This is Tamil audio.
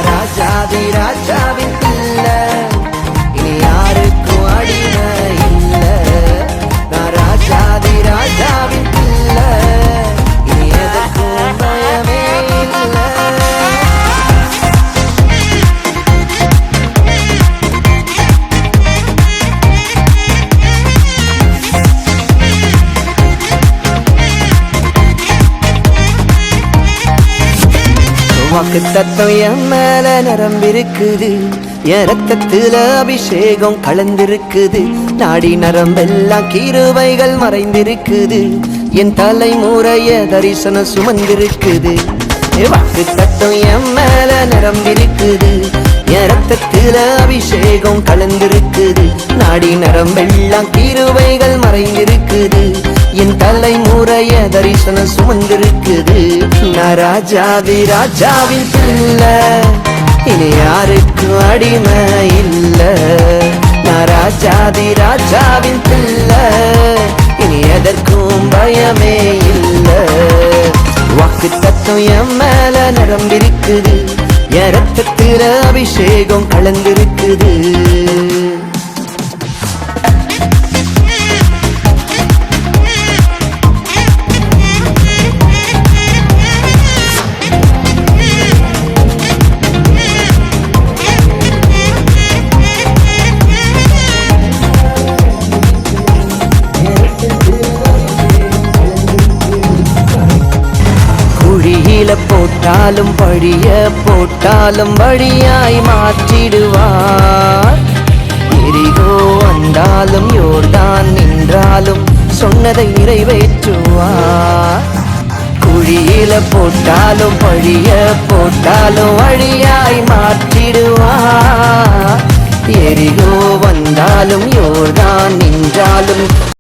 ராஜாதி ராஜாவின் பிள்ளை, இனி யாருக்கும் அடிமை இல்ல. நான் ராஜாதி ராஜாவின் பிள்ளை, இனி எதற்கும் பயமே இல்ல. வாக்கு தத்துவம் என் மேல நிரம்பிருக்குது, என் ரத்தத்துல அபிஷேகம் கலந்திருக்குது. நாடி நரம்பெல்லாம் கிருபைகள் மறைந்திருக்குது, என் தலைமுறைய தரிசனம் சுமந்திருக்குது. வாக்கு தத்துவம் என் மேல நிரம்பிருக்குது, என் ரத்தத்துல அபிஷேகம் கலந்திருக்குது. நாடி நரம்பெல்லாம் கிருபைகள் மறைந்திருக்குது, என் தலைமுறைய தரிசனம் சுமந்திருக்குது. நான் ராஜாதி ராஜாவின் பிள்ளை, இனி யாருக்கும் அடிமை இல்ல. நான் ராஜாதி ராஜாவின் பிள்ளை, இனி எதற்கும் பயமே இல்ல. வாக்கு தத்துவம் என் மேல நிரம்பிருக்குது, என் ரத்தத்தில அபிஷேகம் கலந்திருக்குது. போட்டாலும் பழிய போட்டாலும் வழியாய் மாற்றிடுவார். எரிகோ வந்தாலும் யோர்தான் நின்றாலும் சொன்னதை நிறைவேற்றுவார். குழியில போட்டாலும் பழிய போட்டாலும் வழியாய் மாற்றிடுவார். எரிகோ வந்தாலும் யோர்தான் நின்றாலும்